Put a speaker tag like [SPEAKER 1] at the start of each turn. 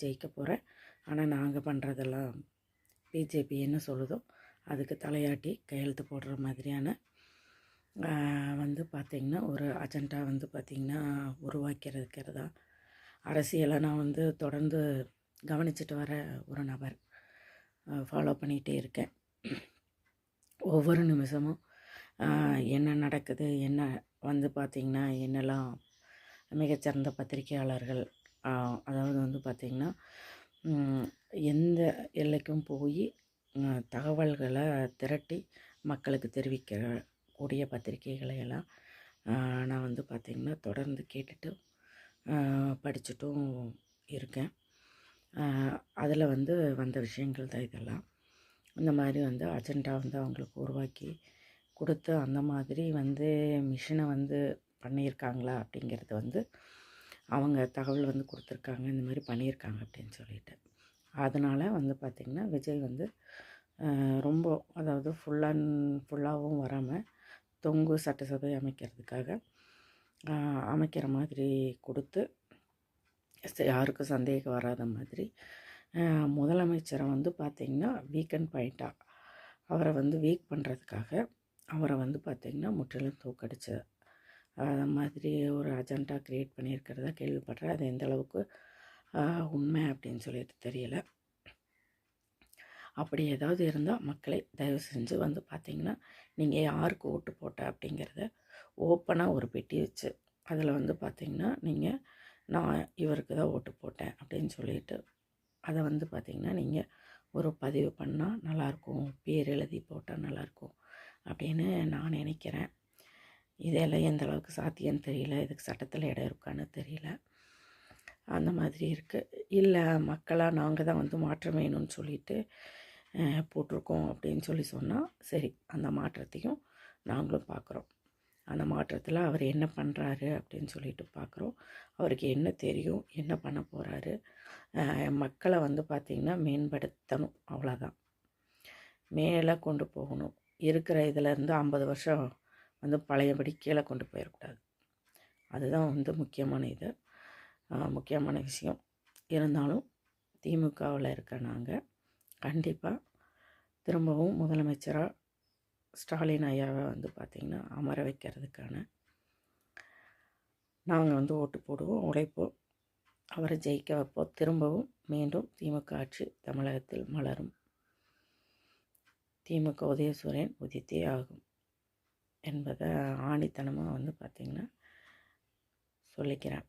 [SPEAKER 1] ஜெயிக்க போகிறேன். ஆனால் நாங்கள் பண்ணுறதெல்லாம் பிஜேபி என்ன சொல்லுதோ அதுக்கு தலையாட்டி கையெழுத்து போடுற மாதிரியான வந்து பார்த்திங்கன்னா ஒரு அஜெண்டா வந்து பார்த்திங்கன்னா உருவாக்கிறதுக்கிறதா. அரசியலை நான் வந்து தொடர்ந்து கவனிச்சிட்டு வர ஒரு நபர், ஃபாலோ பண்ணிகிட்டே இருக்கேன். ஒவ்வொரு நிமிஷமும் என்ன நடக்குது, என்ன வந்து பார்த்திங்கன்னா என்னெல்லாம் மிகச்சிறந்த பத்திரிகையாளர்கள், அதாவது வந்து பார்த்திங்கன்னா எந்த எல்லைக்கும் போய் தகவல்களை திரட்டி மக்களுக்கு தெரிவிக்கக்கூடிய பத்திரிகைகளை எல்லாம் நான் வந்து பார்த்திங்கன்னா தொடர்ந்து கேட்டுட்டு படிச்சுட்டும் இருக்கேன். அதில் வந்து வந்த விஷயங்கள் தான் இதெல்லாம். இந்த மாதிரி வந்து அஜெண்டா வந்து அவங்களுக்கு உருவாக்கி கொடுத்து அந்த மாதிரி வந்து மிஷினை வந்து பண்ணியிருக்காங்களா அப்படிங்கிறது வந்து அவங்க தகவல் வந்து கொடுத்துருக்காங்க, இந்த மாதிரி பண்ணியிருக்காங்க அப்படின்னு சொல்லிட்டு. அதனால் வந்து பார்த்திங்கன்னா விஜய் வந்து ரொம்ப, அதாவது ஃபுல்லாகவும் வராமல் தொங்கு சட்டசபை அமைக்கிறதுக்காக அமைக்கிற மாதிரி கொடுத்து யாருக்கும் சந்தேகம் வராத மாதிரி முதலமைச்சரை வந்து பார்த்திங்கன்னா வீக்கெண்ட் பாயிண்ட்டாக அவரை வந்து வீக் பண்ணுறதுக்காக அவரை வந்து பார்த்திங்கன்னா முற்றிலும் தோக்கடிச்ச மாதிரி ஒரு அஜெண்டா க்ரியேட் பண்ணியிருக்கிறதா கேள்விப்படுறேன். அது எந்த அளவுக்கு உண்மை அப்படின்னு சொல்லிட்டு தெரியலை. அப்படி ஏதாவது இருந்தால் மக்களை தயவு செஞ்சு வந்து பார்த்திங்கன்னா நீங்கள் யாருக்கு ஓட்டு போட்ட அப்படிங்கிறத ஓப்பனாக ஒரு பெட்டி வச்சு அதில் வந்து பார்த்திங்கன்னா நீங்கள் நான் இவருக்கு தான் ஓட்டு போட்டேன் அப்படின்னு சொல்லிட்டு அதை வந்து பார்த்திங்கன்னா நீங்கள் ஒரு பதிவு பண்ணால் நல்லாயிருக்கும், பேர் எழுதி போட்டால் நல்லாயிருக்கும் அப்படின்னு நான் நினைக்கிறேன். இதெல்லாம் எந்த அளவுக்கு சாத்தியம்னு தெரியல, இதுக்கு சட்டத்தில் இடம் இருக்கான்னு தெரியல. அந்த மாதிரி இருக்குது. இல்லை மக்களாக நாங்கள் தான் வந்து மாற்றம் வேணும்னு சொல்லிட்டு போட்டிருக்கோம் அப்படின்னு சொன்னால் சரி, அந்த மாற்றத்தையும் நாங்களும் பார்க்குறோம். அந்த மாற்றத்தில் அவர் என்ன பண்ணுறாரு அப்படின்னு சொல்லிட்டு பார்க்குறோம். அவருக்கு என்ன தெரியும், என்ன பண்ண போகிறாரு, மக்களை வந்து பார்த்திங்கன்னா மேம்படுத்தணும், அவ்வளோதான். மேலே கொண்டு போகணும். இருக்கிற இதிலேருந்து 50 வருஷம் வந்து பழையபடி கீழே கொண்டு போயிடக்கூடாது. அதுதான் வந்து முக்கியமான விஷயம். இருந்தாலும் திமுகவில் இருக்க நாங்கள் கண்டிப்பாக திரும்பவும் முதலமைச்சராக ஸ்டாலின் ஐயாவை வந்து பார்த்திங்கன்னா அமர வைக்கிறதுக்கான நாங்கள் வந்து ஓட்டு போடுவோம், உழைப்போம், அவரை ஜெயிக்க வைப்போம். திரும்பவும் மீண்டும் திமுக ஆட்சி தமிழகத்தில் மலரும். திமுக உதயசூரியன் உதித்தே ஆகும் என்பதை ஆணித்தனமாக வந்து பார்த்திங்கன்னா சொல்லிக்கிறேன்.